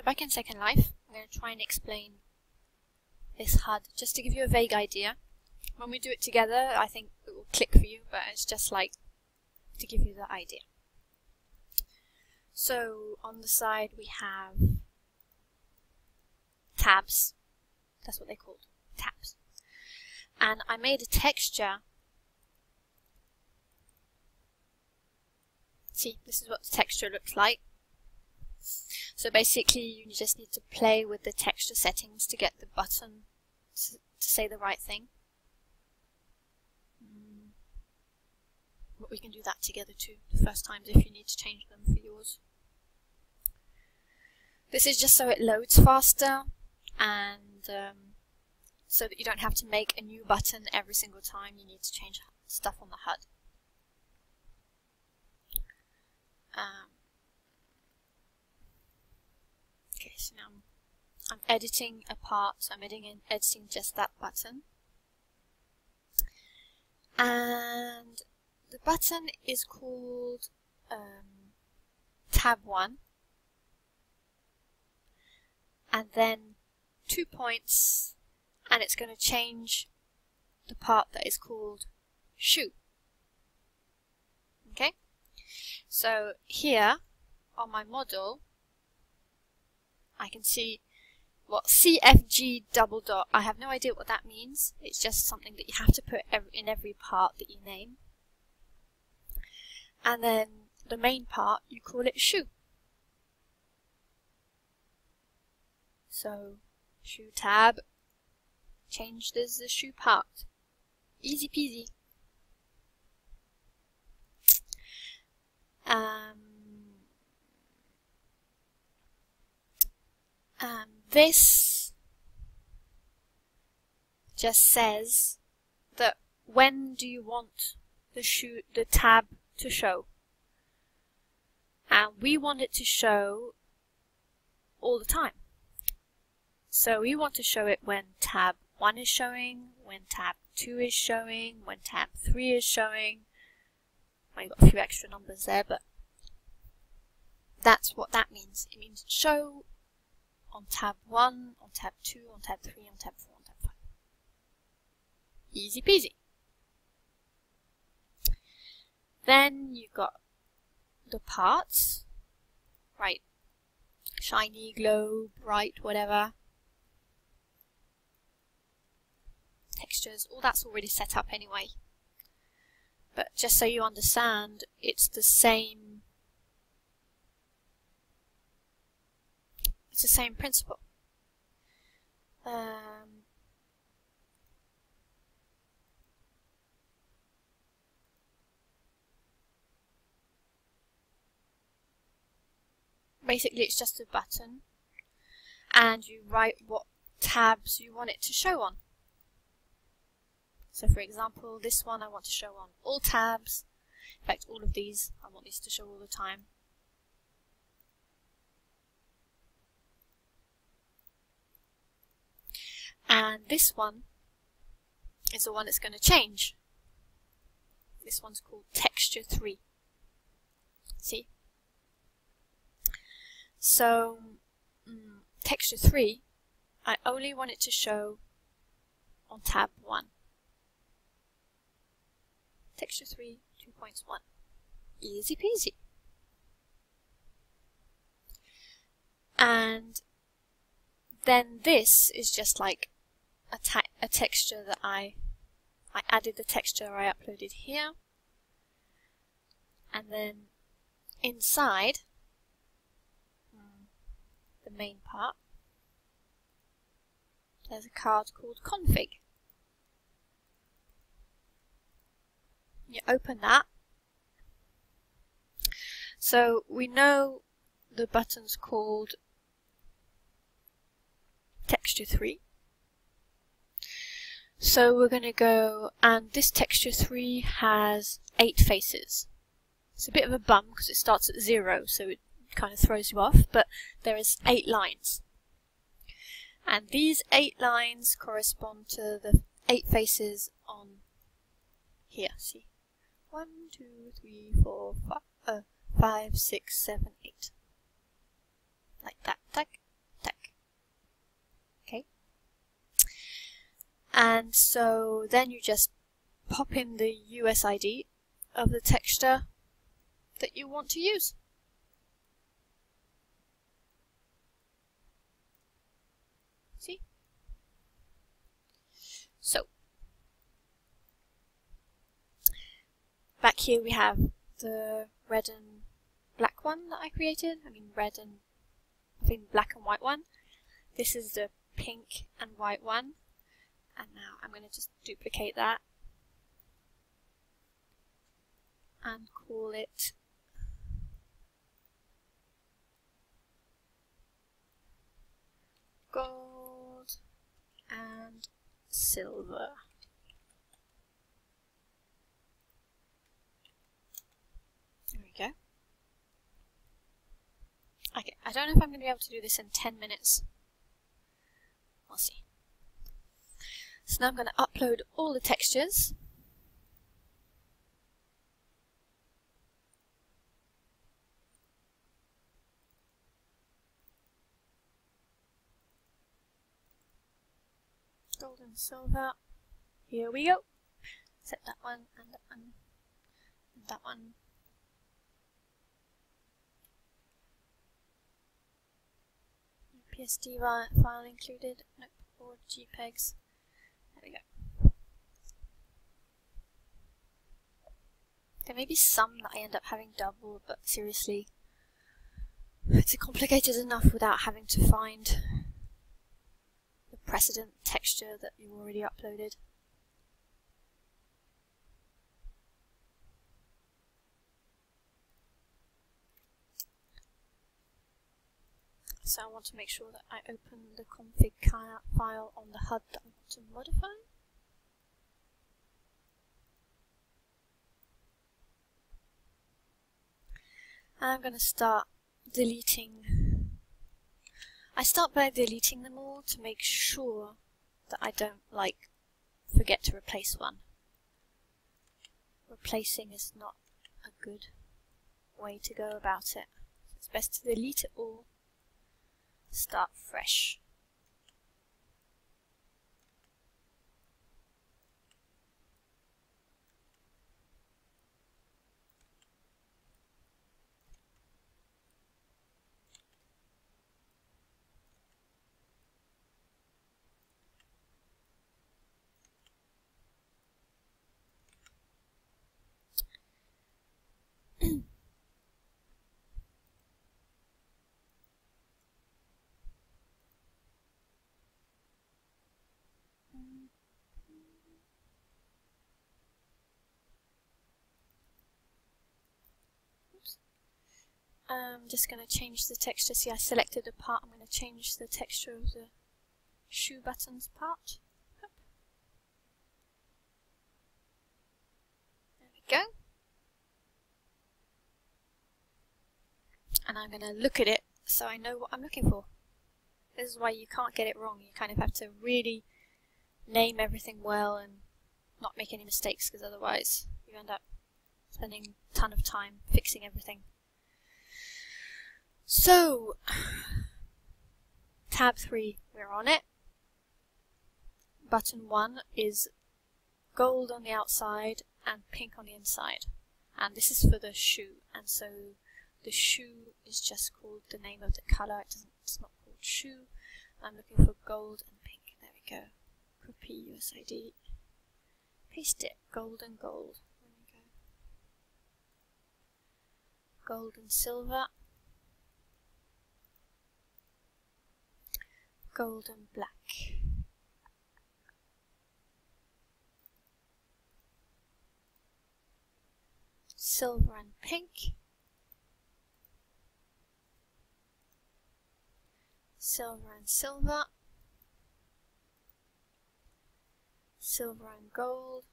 So back in Second Life, I'm going to try and explain this HUD, just to give you a vague idea. When we do it together, I think it will click for you, but it's just like to give you the idea. So on the side we have tabs, that's what they're called, tabs. And I made a texture. See, this is what the texture looks like. So basically you just need to play with the texture settings to get the button to say the right thing. But we can do that together too, the first times if you need to change them for yours. This is just so it loads faster and so that you don't have to make a new button every single time you need to change stuff on the HUD. Okay, so now I'm editing a part, so I'm editing just that button. And the button is called tab 1, and then 2 points, and it's going to change the part that is called shoe. Okay, so here on my model I can see what CFG double dot. I have no idea what that means. It's just something that you have to put in every part that you name. And then the main part, you call it shoe. So shoe tab changed as the shoe part. Easy peasy. This just says that when do you want the tab to show, and we want it to show all the time. So we want to show it when tab 1 is showing, when tab 2 is showing, when tab 3 is showing. Well, you've got a few extra numbers there, but that's what that means. It means show on tab 1, on tab 2, on tab 3, on tab 4, on tab 5. Easy peasy. Then you've got the parts, right? Shiny, glow, bright, whatever. Textures, all that's already set up anyway. But just so you understand, it's the same. It's the same principle. Basically, it's just a button, and you write what tabs you want it to show on. So, for example, this one I want to show on all tabs. In fact, all of these, I want these to show all the time. And this one is the one that's going to change. This one's called texture 3. See? So, texture 3, I only want it to show on tab 1. Texture 3, 2.1. Easy peasy. And then this is just like a texture that I added the texture I uploaded here. And then inside the main part, there's a card called config. You open that. So we know the button's called texture 3. So we're going to go, and this texture 3 has 8 faces. It's a bit of a bum because it starts at 0, so it kind of throws you off, but there is 8 lines. And these 8 lines correspond to the 8 faces on here, see? 1, 2, 3, 4, 5, 6, 7, 8. Like that. Tack, So then you just pop in the USID of the texture that you want to use. See? So, back here we have the red and black one that I created. Black and white one. This is the pink and white one. And now I'm going to just duplicate that and call it gold and silver. There we go. Okay, I don't know if I'm going to be able to do this in 10 minutes. We'll see. So now I'm going to upload all the textures. Gold and silver. Here we go. Set that one and that one and that one. PSD file included. Nope, or JPEGs. There we go. There may be some that I end up having double, but seriously, it's complicated enough without having to find the precedent texture that you already uploaded. So I want to make sure that I open the config file on the HUD that I want to modify. And I'm going to start deleting. I start by deleting them all to make sure that I don't forget to replace one. Replacing is not a good way to go about it. So it's best to delete it all. Start fresh. I'm just going to change the texture. See, I selected a part. I'm going to change the texture of the shoe buttons part. There we go. And I'm going to look at it so I know what I'm looking for. This is why you can't get it wrong. You kind of have to really name everything well and not make any mistakes, because otherwise you end up spending a ton of time fixing everything. So, tab 3, we're on it. Button 1 is gold on the outside and pink on the inside. And this is for the shoe, and so the shoe is just called the name of the colour. It's not called shoe. I'm looking for gold and pink. There we go. Copy USID. Paste it. Gold and gold. There we go. Gold and silver. Gold and black. Silver and pink. Silver and silver. Silver and gold.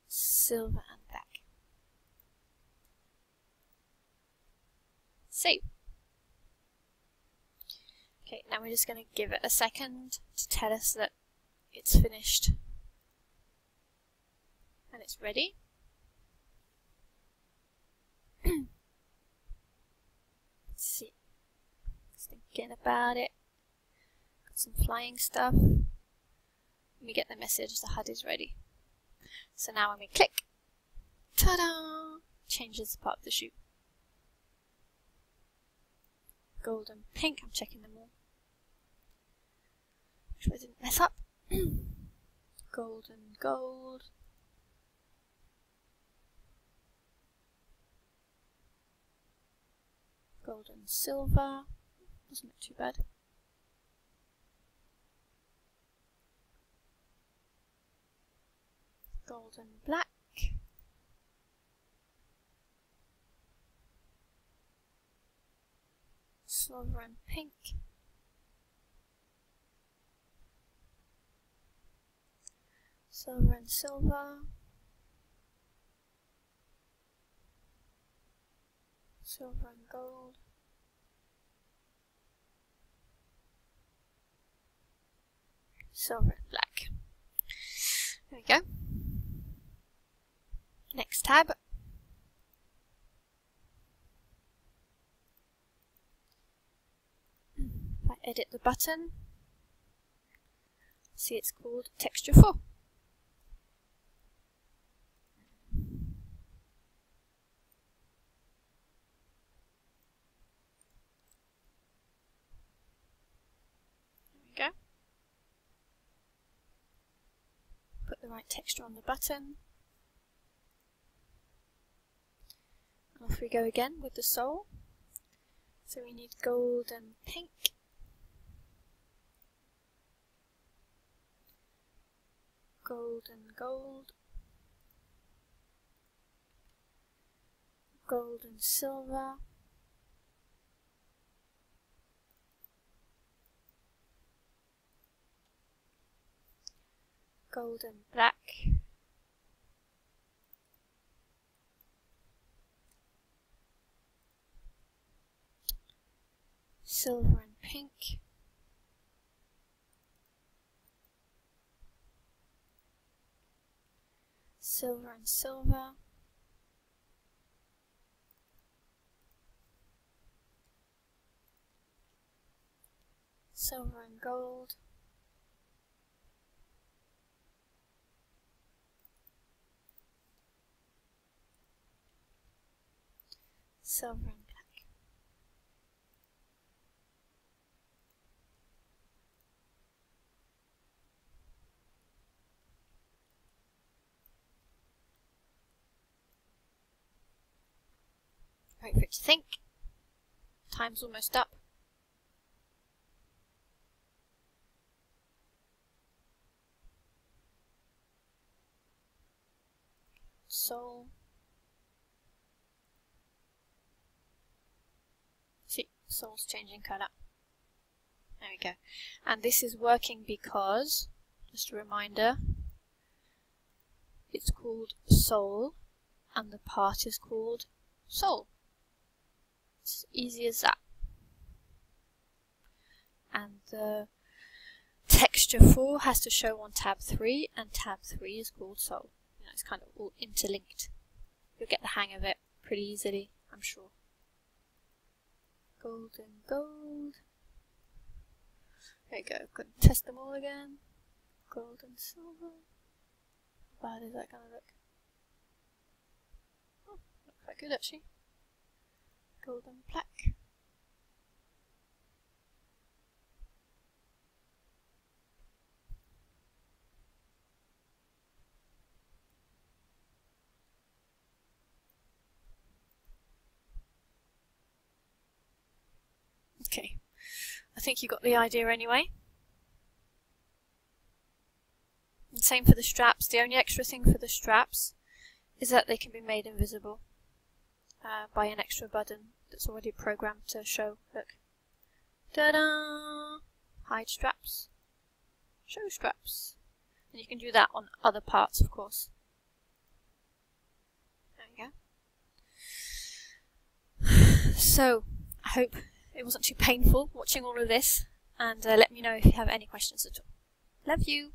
Silver and black. Save. Okay, now we're just going to give it a second to tell us that it's finished and it's ready. Let's see. Just thinking about it. some flying stuff. We get the message the HUD is ready. So now when we click, ta-da! Changes part of the shoe. Gold and pink, I'm checking them all. Make sure I didn't mess up. Gold and gold. Gold and silver. Doesn't look too bad. Gold and black. Silver and pink. Silver and silver. Silver and gold. Silver and black. There we go. Next tab. If I edit the button, see it's called Texture 4. There we go. Put the right texture on the button. And off we go again with the sole. So we need gold and pink. Gold and gold. Gold and silver. Gold and black. Silver and pink. Silver and silver. Silver and gold. Silver and black. Wait for it to think. Time's almost up. Sole. See, sole's changing colour. There we go. And this is working because, just a reminder, it's called sole and the part is called sole. It's as easy as that. And the texture 4 has to show on tab 3, and tab 3 is called sole. You know, it's kind of all interlinked. You'll get the hang of it pretty easily, I'm sure. Gold and gold. There you go. Got to test them all again. Gold and silver. How bad is that going to look? Oh, looks quite good actually. Gold and black. Okay, I think you got the idea anyway. And same for the straps. The only extra thing for the straps is that they can be made invisible by an extra button that's already programmed to show. Look. Ta-da! Hide straps. Show straps. And you can do that on other parts, of course. There we go. So, I hope it wasn't too painful watching all of this, and let me know if you have any questions at all. Love you!